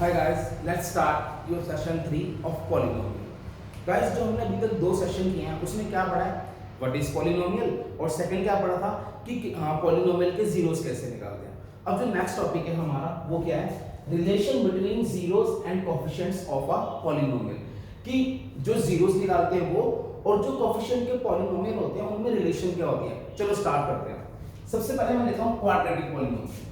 Hi guys, let's start your session 3 of polynomial. Guys, जो हमने अभी तक दो सेशन किए हैं उसमें क्या पढ़ा है, व्हाट इज पॉलिनोमियल, और सेकंड क्या पढ़ा था कि पॉलिनोमियल के जीरोस कैसे निकालते हैं। अब जो नेक्स्ट टॉपिक है हमारा वो क्या है, relation between zeros and coefficients of a polynomial, कि जो जीरोस निकालते हैं वो और जो कोएफिशिएंट के पॉलिनोमियल होते हैं उनमें रिलेशन क्या होती है। चलो स्टार्ट करते हैं। सबसे पहले मैं लेता हूं क्वाड्रेटिक पॉलिनोमियल।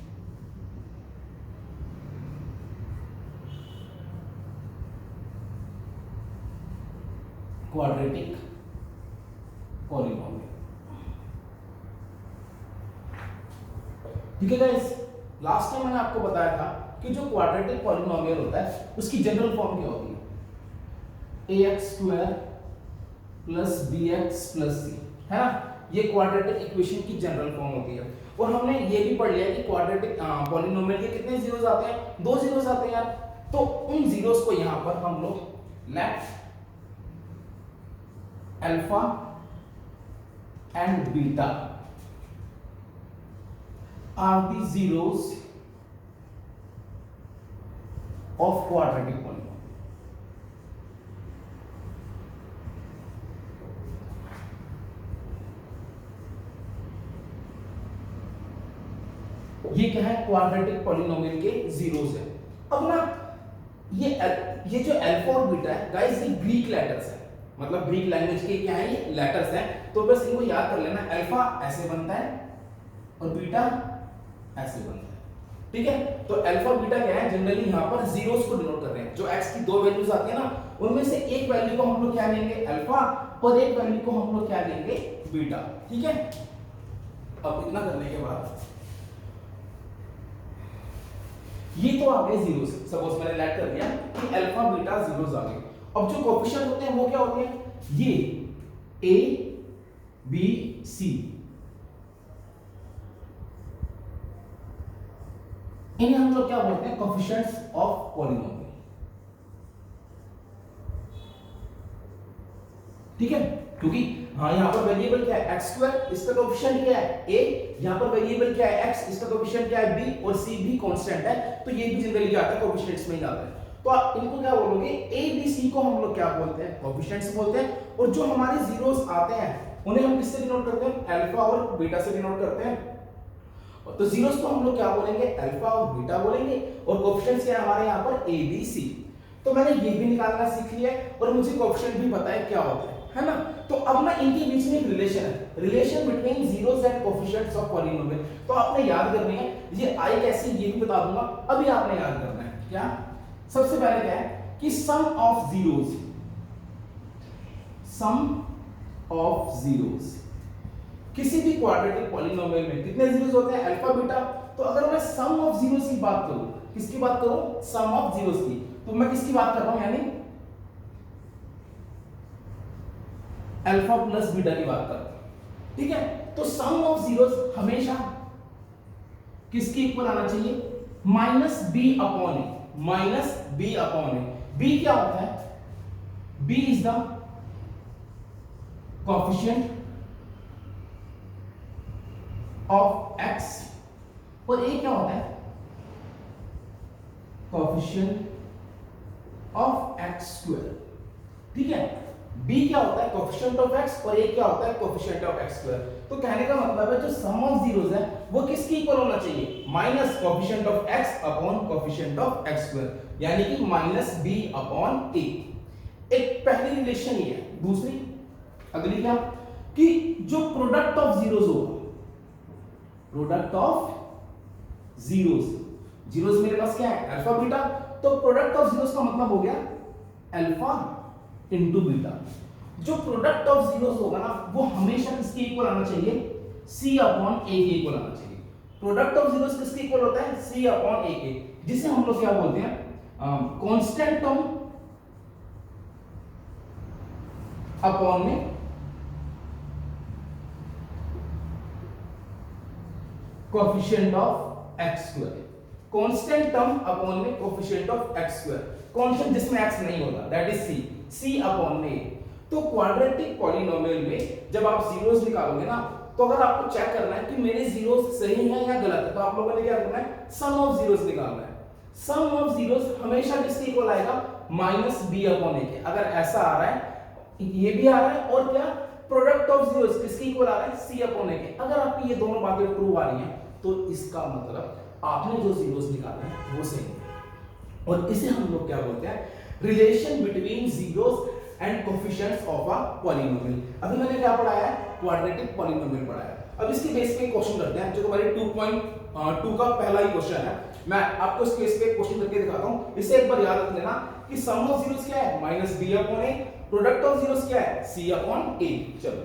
क्वाड्रेटिक पॉलिनोमियल, ठीक है गाइस। लास्ट टाइम मैंने आपको बताया था कि जो क्वाड्रेटिक पॉलिनोमियल होता है उसकी जनरल फॉर्म क्या होती है, ax square plus bx plus c, है ना। ये क्वाड्रेटिक इक्वेशन की जनरल फॉर्म होती है। और हमने ये भी पढ़ लिया कि क्वाड्रेटिक पॉलिनोमियल के कितने जीरोस आते हैं, दो जीरोस आते हैं यार। तो उन जीरोस को यहां पर हम लोग let alpha and beta are the zeros of quadratic polynomial। ये क्या है, क्वाड्रेटिक पॉलिनोमियल के जीरोस है। अब ना ये जो अल्फा और बीटा है गाइस, ये ग्रीक लेटर्स है, मतलब ग्रीक लैंग्वेज के क्या है, ये लेटर्स हैं। तो बस इनको याद कर लेना, अल्फा ऐसे बनता है और बीटा ऐसे बनता है, ठीक है। तो अल्फा बीटा क्या है, जनरली यहां पर जीरोस को डिनोट कर रहे हैं। जो x की दो वैल्यूज आती है ना, उनमें से एक वैल्यू को हम लोग क्या लेंगे, अल्फा, और एक वैल्यू को हम लोग क्या लेंगे, बीटा, ठीक है। अब इतना करने के बाद ये तो आ गए जीरोस, सपोज मैंने लेट कर दिया कि अल्फा बीटा जीरोस आ गए। अब जो कोएफिशिएंट होते हैं वो क्या होते हैं, ये a b c, इन्हें हम लोग क्या बोलते हैं, कोएफिशिएंट्स ऑफ पॉलिनोमियल, ठीक है। क्योंकि यहां पर वेरिएबल क्या है, x स्क्वायर, इसका कोएफिशिएंट क्या है a, यहां पर वेरिएबल क्या है x, इसका कोएफिशिएंट क्या है b, और c भी कांस्टेंट है। तो ये भी जनरली क्या आता है, कोएफिशिएंट्स में ही आता है। तो आप इनको क्या बोलोगे, a b c को हम लोग क्या बोलते हैं, कोएफिशिएंट्स बोलते हैं। और जो हमारे जीरोस आते हैं उन्हें हम किससे डिनोट करते हैं, अल्फा और बीटा से डिनोट करते हैं। तो जीरोस को हम लोग क्या बोलेंगे, अल्फा और बीटा बोलेंगे, और कोएफिशिएंट्स क्या है हमारे यहाँ पर a b c। तो मैंने ये भी निकालना सीख लिया और मुझे कोएफिशिएंट भी पता है क्या होता है ना। तो अब ना इनके बीच में एक रिलेशन है, relation between zeros and coefficients of polynomial. तो आपने याद करनी है, ये आई कैसे ये भी बता दूंगा, अभी आपने याद करना है क्या। सबसे पहले क्या है कि sum of zeros, sum of zeros, किसी भी क्वाड्रेटिक पॉलिनोमियल में कितने जीरोस होते हैं, अल्फा बीटा। तो अगर मैं सम ऑफ जीरोस की बात करूं, किसकी बात करूं, सम ऑफ जीरोस की, तो मैं किसकी बात कर रहा हूं, यानी अल्फा प्लस बीटा की बात कर रहा हूं, ठीक है। तो सम ऑफ जीरोस हमेशा किसके इक्वल आना चाहिए, minus B upon A, minus B upon A. B क्या होता है, B is the coefficient of x, और a क्या होता है, कोएफिशिएंट ऑफ x स्क्वायर, ठीक है। b क्या होता है, कोएफिशिएंट ऑफ x, और a क्या होता है, कोएफिशिएंट ऑफ x स्क्वायर। तो कहने का मतलब है जो सम ऑफ जीरोस है वो किसके इक्वल होना चाहिए, minus coefficient of x upon coefficient of x square, यानी कि माइनस b अपॉन a। एक पहली रिलेशन ये है। दूसरी अगली क्या, कि जो प्रोडक्ट ऑफ जीरोस होगा, प्रोडक्ट ऑफ जीरोस, जीरोस मेरे पास क्या है, अल्फा बीटा। तो प्रोडक्ट ऑफ जीरोस का मतलब हो गया अल्फा इनटू बीटा। जो प्रोडक्ट ऑफ जीरोस होगा ना वो हमेशा किसके इक्वल आना चाहिए, c अपॉन a के इक्वल आना चाहिए। प्रोडक्ट ऑफ जीरोस किसके इक्वल होता है, c अपॉन a के, जिसे हम लोग क्या बोलते हैं, कांस्टेंट टर्म अपॉन में coefficient of x square, constant term upon में coefficient of x square, constant जिसमें x नहीं होगा, दैट इज c अपॉन में। तो क्वाड्रेटिक पॉलिनोमियल में जब आप जीरोस निकालोगे ना, तो अगर आपको चेक करना है कि मेरे जीरोस सही हैं या गलत है, तो आप लोगों ने क्या करना है, सम ऑफ जीरोस निकालना है। सम ऑफ जीरोस हमेशा किसके इक्वल आएगा, माइनस बी अपॉन ए के। अगर ऐसा आ रहा है, ये भी आ रहा है, और क्या प्रोडक्ट ऑफ जीरोस किसके इक्वल आ रहा है, सी अपॉन ए के। अगर आपकी ये दोनों बातें ट्रू आ रही हैं तो इसका मतलब आपने जो जीरोस निकाले हैं वो सही है। और इसे हम लोग क्या बोलते हैं, relation between zeros and coefficients of a polynomial. अभी मैंने क्या पढ़ाया है, क्वाड्रेटिक पॉलिनोमियल पढ़ाया है। अब इसके बेस पे क्वेश्चन करते हैं, जो तुम्हारे 2.2 का पहला ही क्वेश्चन है। मैं आपको इस बेस पे क्वेश्चन करके दिखाता हूं। इसे एक बार याद रख लेना कि सम ऑफ जीरोस क्या है, minus B upon A, product of zeros क्या है, सी अपॉन ए। चलो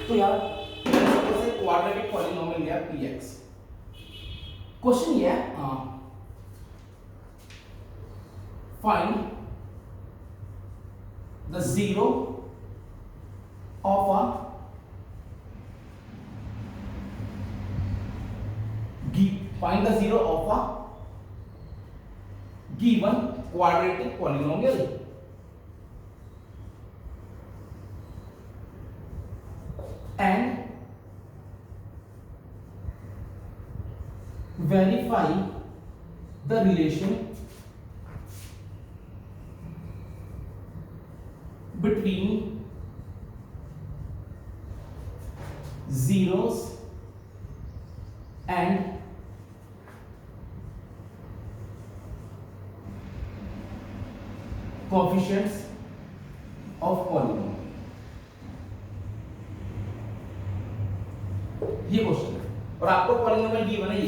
तो यार सपोज एक क्वाड्रेटिक पॉलिनोमियल लिया px। क्वेश्चन ये है, find the zero of a find the zero of a given quadratic polynomial and verify the relation between zeros and coefficients of polynomial। ये क्वेश्चन है और आपको पॉलिनोमियल गिवन है ये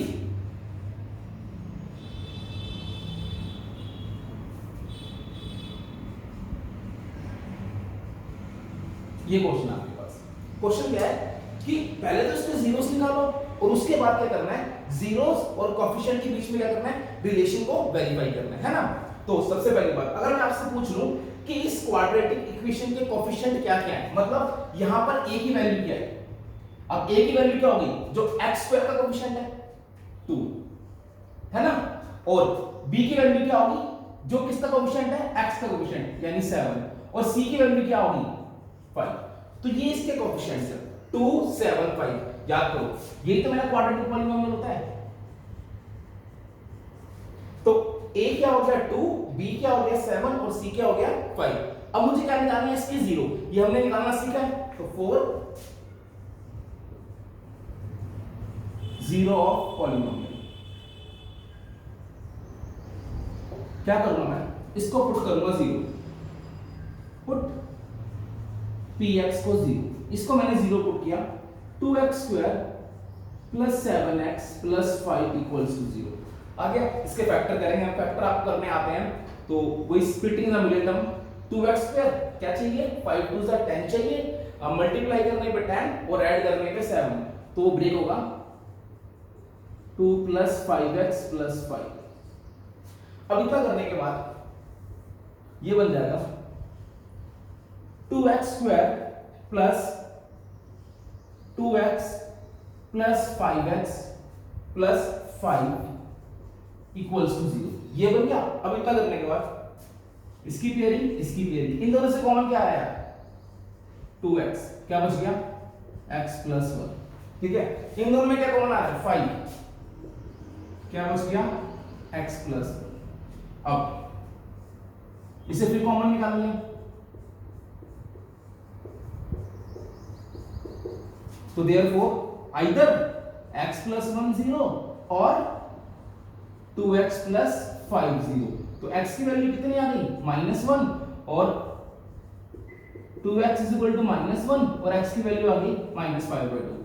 क्वेश्चन आपके पास। क्वेश्चन क्या है कि पहले तो इसके जीरोस निकालो और उसके बाद क्या करना है, जीरोस और कोएफिशिएंट के बीच में क्या करना है, रिलेशन को वेरीफाई करना है ना। तो सबसे पहली बात, अगर मैं आपसे पूछ लूं कि इस क्वाड्रेटिक इक्वेशन के कोएफिशिएंट क्या-क्या है, मतलब यहां पर a की वैल्यू क्या है। अब a की वैल्यू क्या होगी, जो x² का कोएफिशिएंट है 2 है ना, और b की वैल्यू क्या होगी, जो किसका कोएफिशिएंट है, x का कोएफिशिएंट यानी 7, और c की वैल्यू क्या होगी 5। तो ये इसके कोएफिशिएंट्स हैं 2 7 5। याद करो यही तो मेरा क्वाड्रेटिक पॉलिनोमियल होता है। तो a क्या हो गया 2, b क्या हो गया 7 और c क्या हो गया 5। अब मुझे क्या निकालना है, इसकी जीरो, ये हमने निकालना सीखा है। तो 4 जीरो ऑफ पॉलिनोमियल। क्या करूंगा मैं, इसको पुट करूंगा जीरो, पुट px को जीरो, इसको मैंने जीरो पुट किया, 2x² plus 7x plus 5 equals to 0 आ गया। इसके फैक्टर करेंगे हम, फैक्टर आप करने आते हैं तो वही स्प्लिटिंग द मिलेटम, 2x² क्या चाहिए 5 2 10 चाहिए, अब मल्टीप्लाई करने पे 10 और ऐड करने पे 7, तो ब्रेक होगा 2 प्लस 5x प्लस 5। अब इतना करने के बाद ये बन जाएगा 2x² plus 2x plus 5x plus 5 equals to 0, ये बन गया। अब इतना करने के बाद इसकी पेयरिंग, इन दोनों से कॉमन क्या आया 2x, क्या बच गया x प्लस 1। ठीक है, इन दोनों में क्या कॉमन आ रहा है 5, क्या बच गया x प्लस 1। अब इसे फिर कॉमन निकाल लें, तो therefore either x plus 1 0 और 2x plus 5 0। तो x की वैल्यू कितनी आ गई -1 और 2x is equal to -1 और x की वैल्यू आ गई -5/2।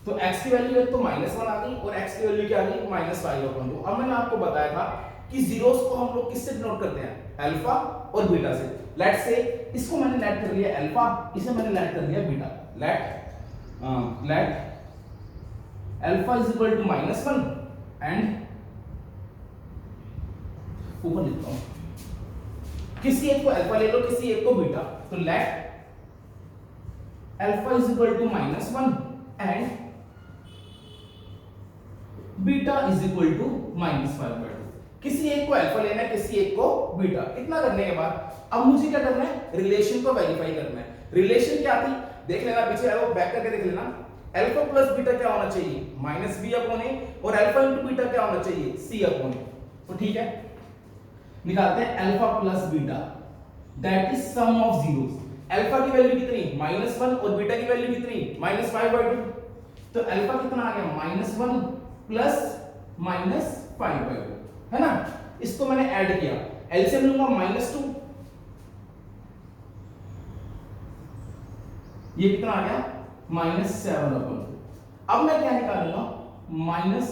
तो x की वैल्यू एक तो -1 आ गई और x की वैल्यू क्या आ गई -5/2। अब मैंने आपको बताया था कि जीरोस को हम लोग किससे डिनोट करते हैं, अल्फा और बीटा से। लेट्स से इसको मैंने लेट कर लिया अल्फा, इसे मैंने लेट कर लिया beta. let alpha is equal to -1 and ऊपर लिखता हूं, किसी एक को अल्फा ले लो, किसी एक को बीटा। तो let alpha is equal to -1 and beta is equal to -5/2। किसी एक को अल्फा लेना है, किसी एक को बीटा। इतना करने के बाद अब मुझे क्या करना है, रिलेशन को वेरीफाई करना है। रिलेशन क्या थी देख लेना, पीछे आओ बैक करके देख लेना। अल्फा प्लस बीटा क्या होना चाहिए, माइनस बी अपॉन ए, और अल्फा इंटू बीटा क्या होना चाहिए, सी अपॉन ए। तो ठीक है, निकालते हैं alpha plus beta, that is sum of zeros. Alpha की वैल्यू कितनी, -1, और बीटा की वैल्यू कितनी, -5/2। तो अल्फा कितना आ गया, -1 प्लस -5/2, है ना। इसको मैंने ऐड किया, एलसीएम लूंगा -2, ये कितना आ गया, -7/2। अब मैं क्या निकालूंगा, माइनस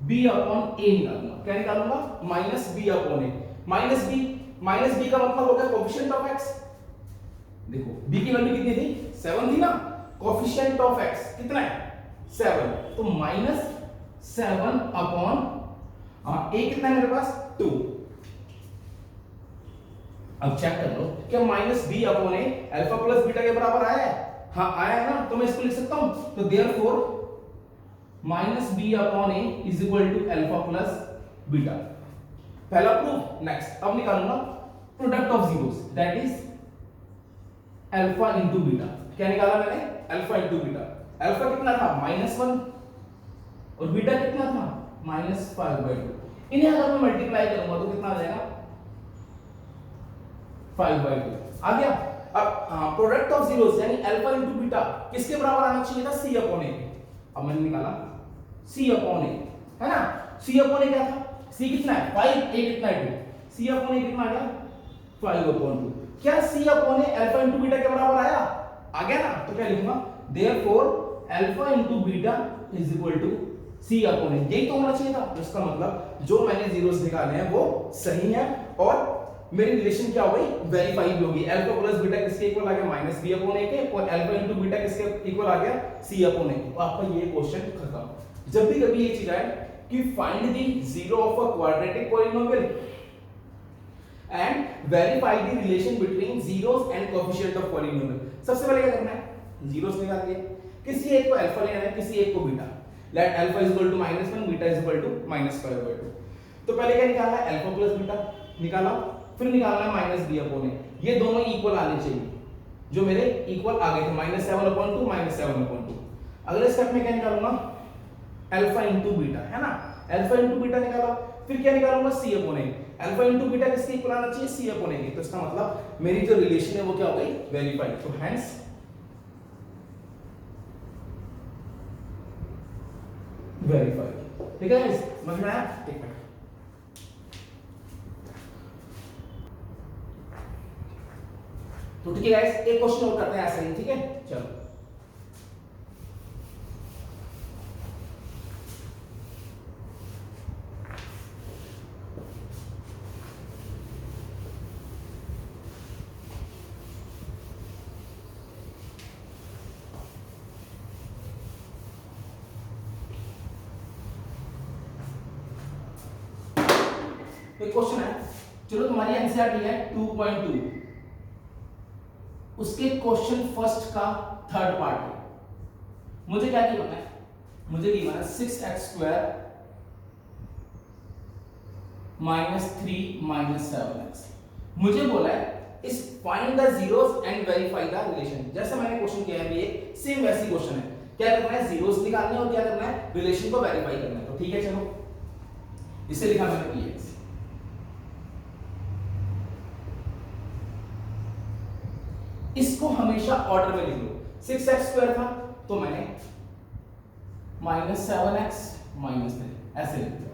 बी अपॉन ए निकालूंगा। क्या निकालूंगा, -b upon A. Minus B का मतलब हो गया कोएफिशिएंट ऑफ एक्स। देखो b की वैल्यू कितनी थी, 7 थी ना, कोएफिशिएंट ऑफ x कितना है, 7, तो -7 अपॉन a कितना है मेरे पास, 2। अब चेक कर लो क्या -b upon a alpha plus beta के बराबर आया है, हाँ आया है ना, तो मैं इसको लिख सकता हूं। तो therefore -b upon a is equal to alpha plus beta. पहला प्रूफ। नेक्स्ट अब निकालूंगा product of zeros, that is alpha into beta. क्या निकाला मैंने, अल्फा इंटू बीटा। अल्फा कितना था, -1, और बीटा कितना था, -5/2। इन्हें अगर मैं मल्टीप्लाई करूंगा तो कितना आ जाएगा, 5/2 आ गया। अब प्रोडक्ट ऑफ जीरोस यानी अल्फा इंटू बीटा किसके बराबर आना चाहिए था, c अपॉन a। अब मैंने निकाला c अपॉन a, है ना। c अपॉन a क्या था, c कितना है 5, a कितना है 2, c अपॉन a कितना आ गया 5/2। क्या c upon a alpha into beta के बराबर आया, आ गया ना। तो क्या लिखूंगा, therefore alpha into beta is equal to c upon a। यही तो होना चाहिए था। तो इसका मतलब जो मैंने जीरोस निकाले हैं वो सही है, और मेरी रिलेशन क्या हो गई, वेरीफाई भी होगी। अल्फा प्लस बीटा किसके इक्वल आ गया, -b अपॉन a के, और अल्फा इंटू बीटा किसके इक्वल आ गया, c अपॉन a। तो आपका ये क्वेश्चन खत्म। जब भी कभी ये चीज आए कि find the zero of a quadratic polynomial and verify the relation between zeros and coefficient of polynomial, सबसे पहले क्या करना है, जीरोस निकाल दिए, किसी एक को अल्फा लेना है, किसी एक को beta. Let alpha is equal to -1, beta is equal to -5/2। तो पहले क्या निकालना है, अल्फा प्लस बीटा निकाला, फिर निकालना है -b अपॉन a। ये दोनों इक्वल आने चाहिए, जो मेरे इक्वल आ गए थे, -7/2, -7/2। अगले स्टेप में क्या निकालूंगा, अल्फा इंटू बीटा, है ना। अल्फा इंटू बीटा निकाला, फिर क्या निकालूंगा, c upon a। Alpha into beta किसके इक्वल आना चाहिए, c अपॉन a के। तो इसका मतलब मेरी जो रिलेशन है वो क्या हो गई, वेरीफाई। तो हेंस वेरीफाई। ठीक है, समझ में आया, ठीक है। तो ठीक है गाइस, एक क्वेश्चन और करते हैं ऐसा ही, ठीक है। चलो एक क्वेश्चन है, चलो तुम्हारी एनसीईआरटी है 2.2, उसके क्वेश्चन फर्स्ट का थर्ड पार्ट है। मुझे क्या गिवन है, मुझे गिवन है 6x² -3 7x। मुझे बोला है इस find the zeros and verify the relation. जैसे मैंने क्वेश्चन किया है ये सेम वैसी क्वेश्चन है, क्या करना है, जीरोस निकालने हैं और क्या करना है, रिलेशन को वेरीफाई करना है। तो ठीक है, चलो इसे लिखा मैंने px। इसको हमेशा ऑर्डर में लिख लो। 6x² था तो मैंने -7x -3 ऐसे लिख दिया।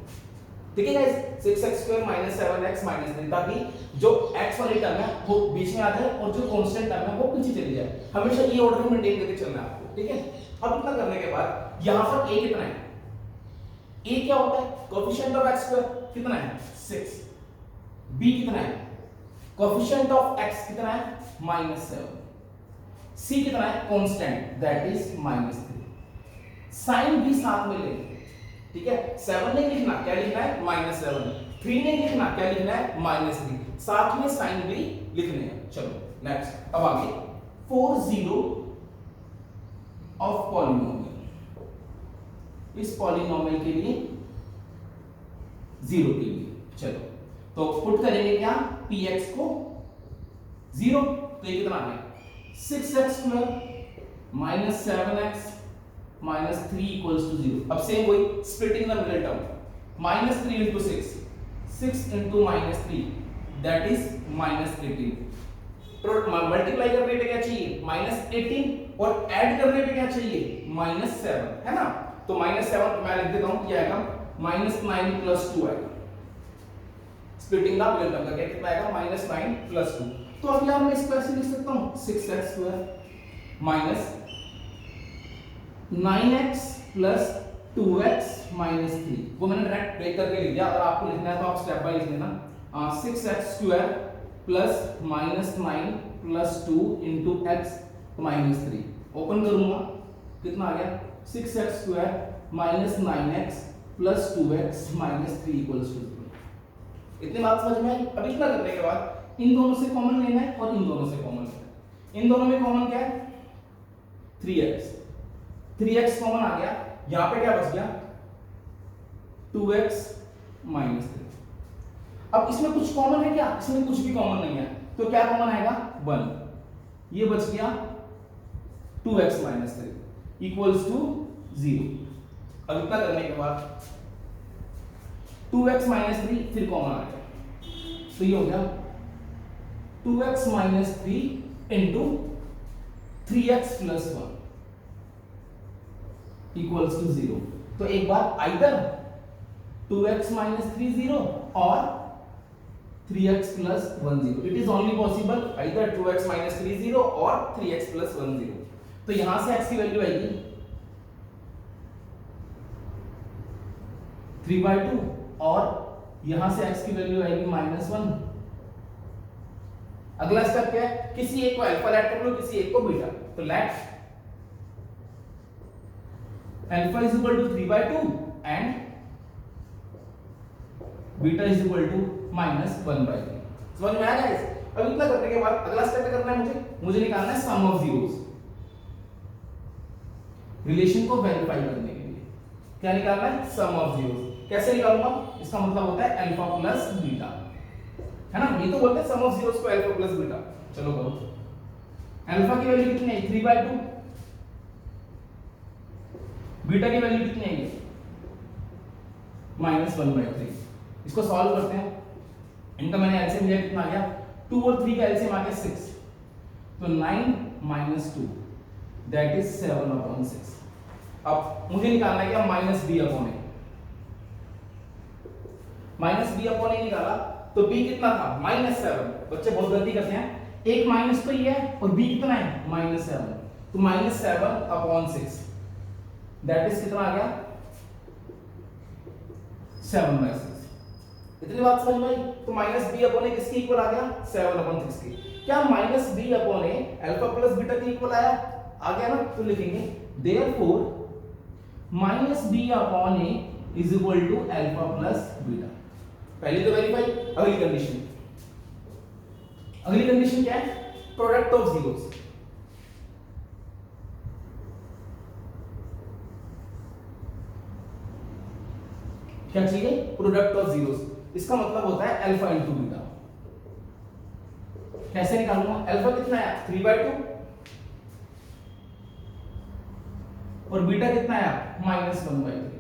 ठीक है गाइस, 6x² -7x -3, ताकि जो x वाली टर्म है वो बीच में आ जाए और जो कांस्टेंट टर्म है वो पीछे चली जाए। हमेशा ये ऑर्डर में मेंटेन करके चलना है आपको, ठीक है। अब इतना करने के बाद यहां पर a कितना है, a क्या होता है, कोएफिशिएंट ऑफ x² कितना है 6, b कितना है, कोएफिशिएंट ऑफ x कितना है -7, c कितना है कांस्टेंट दैट इज -3। साइन भी साथ में लेंगे, ठीक है। 7 नहीं लिखना, क्या लिखना है -7, 3 नहीं लिखना, क्या लिखना है -3, साथ में साइन भी लिखने हैं। चलो नेक्स्ट, अब आगे 4 0 ऑफ पॉलिनोमियल, इस पॉलिनोमियल के लिए 0 के लिए चलो तो पुट करेंगे क्या, px को 0, तो ये कितना आ गया 6x square minus 7x minus 3 equals to 0। अब सेम वही splitting the middle term, minus 3 into 6 into minus 3 that is minus 18। Multiply करने पे क्या चाहिए माइनस 18 और ऐड करने पे क्या चाहिए माइनस 7, है ना। तो माइनस 7 मैं लिख देता हूं, ये आएगा माइनस 9 प्लस 2 आएगा, स्प्लिटिंग द मिडिल टर्म का कितना आएगा माइनस 9 प्लस 2। तो अब यहां मैं इसको ऐसे लिख सकता हूं 6x square minus 9x plus 2x minus 3, वो मैंने डायरेक्ट ब्रेक करके लिख दिया। अगर आपको लिखना है तो आप स्टेप बाय लिख लेना। 6x square plus minus 9 plus 2 into x minus 3, open करूंगा कितना आ गया 6x square minus 9x plus 2x minus 3 equals to 0। इतनी बात समझ में आई। अब इतना करने के बाद इन दोनों से कॉमन लेना है और इन दोनों से कॉमन लेना है। इन दोनों में कॉमन क्या है 3x कॉमन आ गया, यहां पे क्या बच गया 2x माइनस 3। अब इसमें कुछ कॉमन है क्या, इसमें कुछ भी कॉमन नहीं है, तो क्या कॉमन आएगा 1, ये बच गया 2x माइनस 3 इक्वल्स टू 0। अब इतना करने के बाद 2x माइनस 3 फिर कॉमन आ गया, तो ये हो गया 2x minus 3 into 3x plus 1 equals to 0। तो एक बार आइदर 2x माइनस 3 0 और 3x plus 1 0। It is only possible either 2x minus 3 0 और 3x plus 1 0। तो यहां से x की वैल्यू आएगी 3/2 और यहां से x की वैल्यू आएगी -1। अगला स्टेप क्या है, किसी एक को अल्फा लेट कर लो, किसी एक को बीटा। तो let alpha is equal to 3/2 and beta is equal to -1/3। समझ में आया गाइस। अब इतना करने के बाद अगला स्टेप क्या करना है, मुझे निकालना है सम ऑफ जीरोस। रिलेशन को वेरीफाई करने के लिए क्या निकालना है सम ऑफ जीरोस। कैसे निकालूंगा, इसका मतलब होता है अल्फा प्लस बीटा, है ना। ये तो बोलते हैं सम ऑफ जीरोस को अल्फा प्लस बीटा। चलो करो, अल्फा की वैल्यू कितनी है 3/2, बीटा की वैल्यू कितनी है -1/3। इसको सॉल्व करते हैं। इनका मैंने एलसीएम लिया, कितना आ गया 2 और 3 का एलसीएम आ गया 6, तो 9 - 2 दैट इज 7/6। अब मुझे निकालना है क्या -b/a। -b/a निकाला तो b कितना था -7। बच्चे बहुत गलती करते हैं, एक माइनस तो ये है और b कितना है -7, तो -7/6 दैट इज कितना आ गया 7/6। इतनी बात समझ में आई। तो -b/a किसके इक्वल आ गया 7/6 के। क्या -b/a अल्फा प्लस बीटा के इक्वल आया, आ गया ना। तो लिखेंगे therefore -b/a is equal to alpha plus beta. पहले तो वेरीफाई। अगली कंडीशन क्या है, प्रोडक्ट ऑफ जीरोस। क्या चाहिए प्रोडक्ट ऑफ जीरोस। इसका मतलब होता है अल्फा इंटू बीटा। कैसे निकालूंगा, अल्फा कितना है 3/2 और बीटा कितना है -1/3।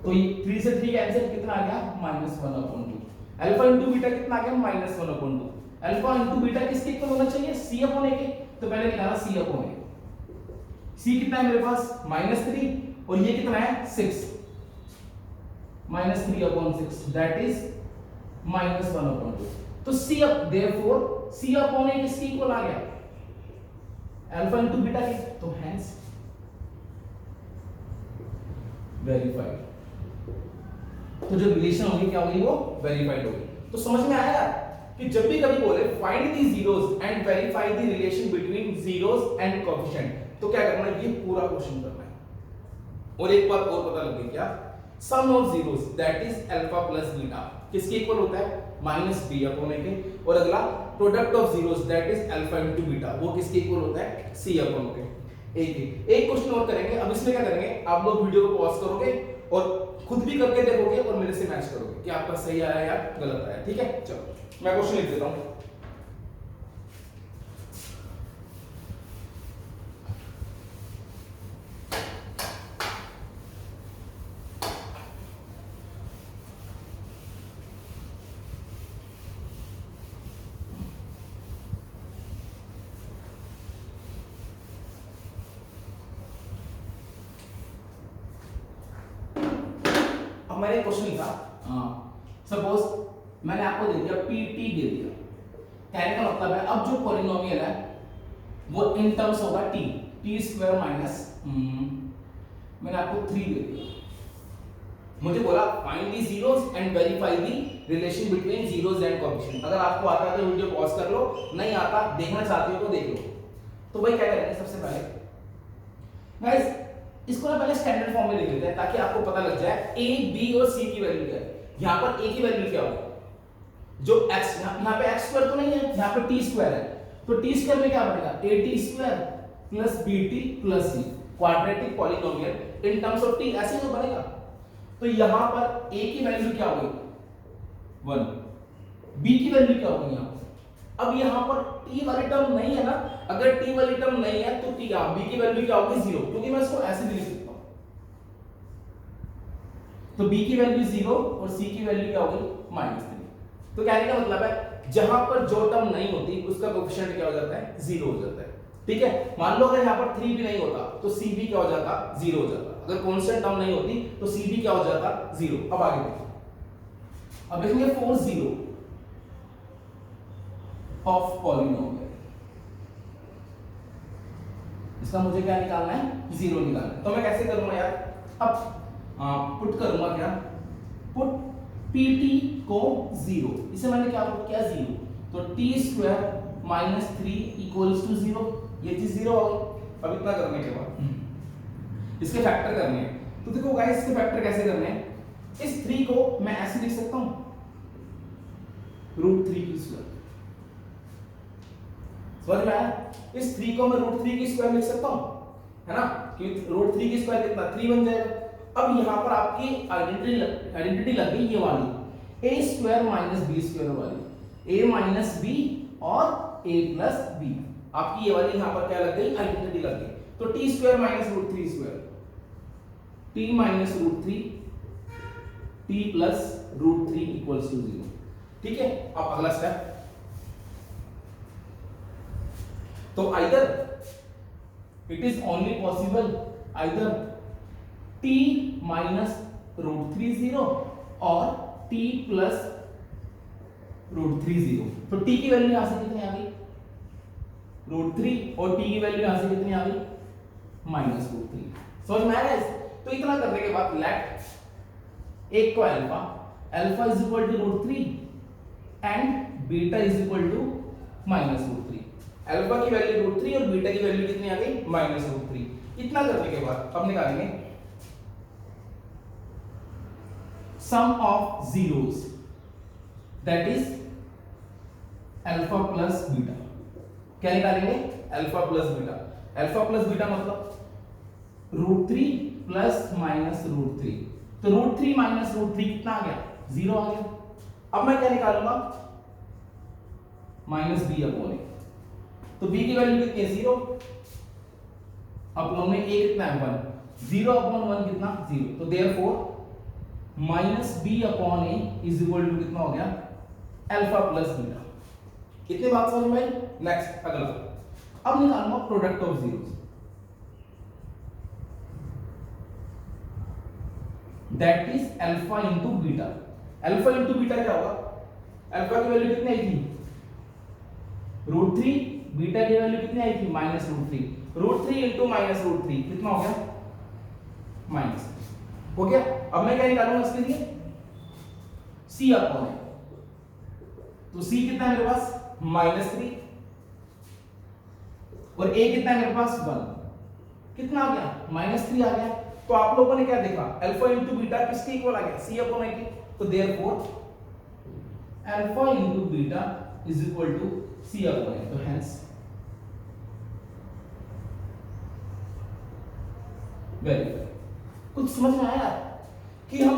तो ये 3 से 3 कैंसिल, कितना आ गया -1/2। अल्फा इंटू बीटा कितना आ गया -1/2। अल्फा इंटू बीटा किसके इक्वल होना चाहिए c/a के। तो पहले निकाला c/a। c कितना है मेरे पास -3 और ये कितना है 6, -3/6 दैट इज -1/2। तो therefore c/a किसके इक्वल आ गया अल्फा इंटू बीटा के, तो हेंस वेरीफाइड। तो जो रिलेशन होगी क्या होगी वो वेरीफाइड होगी। तो समझ में आया कि जब भी कभी बोले find the zeros and verify the relation between zeros and coefficient, तो क्या करना है, ये पूरा क्वेश्चन करना है। और एक बात और पता लग गई क्या, sum of zeros that is alpha plus beta किसके इक्वल होता है -b/a के। और अगला product of zeros that is alpha into beta, वो किसके इक्वल होता है c/a के। एक क्वेश्चन और करेंगे। अब इसमें क्या करेंगे, आप लोग वीडियो को पॉज करोगे और खुद भी करके देखोगे और मेरे से मैच कि आपका सही आया या गलत आया। ठीक है, चलो मैं क्वेश्चन लिख देता हूं। मैंने क्वेश्चन लिखा, सपोज मैंने आपको दे दिया पी टी दे दिया, कहने का मतलब है अब जो पॉलिनोमियल है वो इन टर्म्स होगा टी, टी स्क्वायर माइनस मैंने आपको 3 दे दिया, मुझे बोला find the zeros and verify the relation between zeros and coefficient. अगर आपको आता है तो वीडियो पॉज कर लो, नहीं आता देखना चाहते हो तो देख लो। तो भाई क्या करेंगे, सबसे पहले गाइस इसको ना पहले स्टैंडर्ड फॉर्म में लिख लेते हैं ताकि आपको पता लग जाए a b और c की वैल्यू क्या है। यहां पर a की वैल्यू क्या होगी, जो x यहां पे x स्क्वायर तो नहीं है, यहां पे t स्क्वायर है, तो t स्क्वायर में क्या बनेगा at square plus bt plus c, quadratic polynomial in terms of t, ऐसे तो बनेगा। तो यहां पर a की वैल्यू क्या होगी 1, b की वैल्यू क्या होगी यहां। अब यहां पर t वाली टर्म नहीं है ना, अगर t वाली टर्म नहीं है तो t b की वैल्यू क्या होगी 0, क्योंकि मैं इसको ऐसे भी लिख सकता हूं। तो b की वैल्यू 0 और c की वैल्यू क्या होगी -3। तो कहने का मतलब है जहां पर जो टर्म नहीं होती उसका कोएफिशिएंट क्या हो जाता है 0 हो जाता है। ठीक है, मान लो अगर यहां पर 3 भी नहीं होता तो c भी क्या हो जाता 0 हो जाता। अगर कांस्टेंट टर्म नहीं होती तो c भी क्या हो जाता 0। अब आगे देखो, अब देखेंगे 4 0 ऑफ पॉलिनोमियल, इसका मुझे क्या निकालना है 0 निकालना है। तो मैं कैसे करूंगा यार, अब पुट करूंगा क्या, पुट pt को 0, इसे मैंने क्या पुट किया 0, तो t square minus 3 equals to 0, ये चीज 0 हो गई। अब इतना करने के बाद इसके फैक्टर करने हैं, तो देखो गाइस इसके फैक्टर कैसे करने हैं, इस 3 को मैं ऐसे लिख सकता हूं √3 की स्क्वायर, समझ में आया, इस 3 को मैं √3 की स्क्वायर लिख सकता हूं, है ना, क्योंकि √3 की स्क्वायर कितना 3 बन जाएगा। अब यहां पर आपकी आइडेंटिटी लग गई ये वाली a square minus b square वाली, a माइनस b और a प्लस b, आपकी ये वाली यहां पर क्या लग गई आइडेंटिटी लग गई। तो t square minus √3 square, t minus √3 t plus √3 equals to 0। ठीक है, अब अगला स्टेप, तो either it is only possible either t minus √3 0 और t plus √3 0। तो t की वैल्यू यहां से कितनी आ गई √3 और t की वैल्यू यहां से कितनी आ गई -√3। समझ में आया। तो इतना करने के बाद लेट एक को alpha is equal to √3 and beta is equal to -√3। Alpha की वैल्यू √3 और बीटा की वैल्यू कितनी आ गई -√3। इतना करने के बाद अब निकालेंगे sum of zeros, that is alpha plus beta. क्या निकालेंगे alpha plus beta. Alpha plus beta मतलब √3 प्लस -√3, तो √3 -√3 कितना आ गया 0 आ गया। अब मैं क्या निकालूंगा -b अपॉन a, तो b की वैल्यू कितनी है 0, अपॉन में a कितना है 1, 0 अपॉन 1 कितना 0, तो therefore -b upon a is equal to कितना हो गया अल्फा प्लस बीटा। कितनी बात समझ में आई। नेक्स्ट अगला, अब निकालूंगा product of zeros, that is alpha into beta. Alpha into beta क्या होगा, अल्फा की वैल्यू कितनी आई थी √3, बीटा की वैल्यू कितनी आई थी -√3, √3 इंटू -√3 कितना हो गया माइनस हो गया। अब मैं क्या निकालूंगा इसके लिए c अपॉन a, तो c कितना है मेरे पास -3 और a कितना है मेरे पास 1, कितना आ गया -3 आ गया। तो आप लोगों ने क्या देखा अल्फा इंटू बीटा किसके इक्वल आ गया c अपॉन a के, तो देयरफॉर alpha into beta is equal to c upon a, तो हेंस वेरी गुड। कुछ समझ में आया कि हम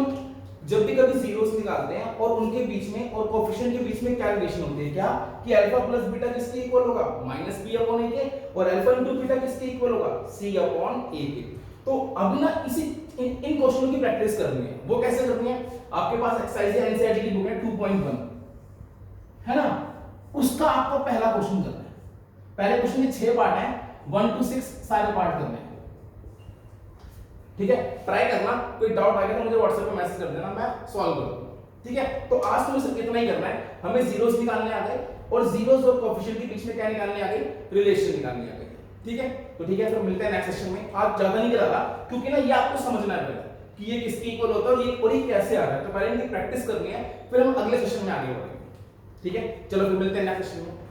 जब भी कभी जीरोस निकालते हैं और उनके बीच में और कोफिशिएंट के बीच में क्या रिलेशन होती है, क्या कि अल्फा प्लस बीटा किसके इक्वल होगा, माइनस बी अपॉन ए के, और अल्फा इंटू बीटा किसके इक्वल होगा, सी अपॉन ए के। तो अब ना इसी इन क्वेश्चनों की प्रैक्टिस करनी है। वो कैसे करनी है, आपके पास एक्सरसाइज या एनसीईआरटी की बुक है 2.1 है ना, उसका आपको पहला क्वेश्चन करना है। पहले क्वेश्चन के 6 पार्ट हैं, 1 to 6 सारे पार्ट करने हैं। ठीक है, ट्राई करना, कोई डाउट आ गया तो मुझे व्हाट्सएप पे मैसेज कर देना, मैं सॉल्व कर दूंगा। ठीक है, तो आज तुम्हें सिर्फ इतना ही करना है, हमें जीरोस निकालने आ गए और जीरोस और कोएफिशिएंट के बीच में क्या निकालने आ गई, रिलेशन निकालने आ गई। ठीक है, तो ठीक है, फिर मिलते हैं नेक्स्ट सेशन में। आज ज्यादा नहीं करा रहा क्योंकि ना ये आपको समझना है पहले कि ये किसके इक्वल होता है और ये कैसे आ रहा है, तो पहले इनकी प्रैक्टिस करनी है, फिर हम अगले सेशन में आगे बढ़ेंगे। ठीक है, चलो फिर मिलते हैं नेक्स्ट सेशन में।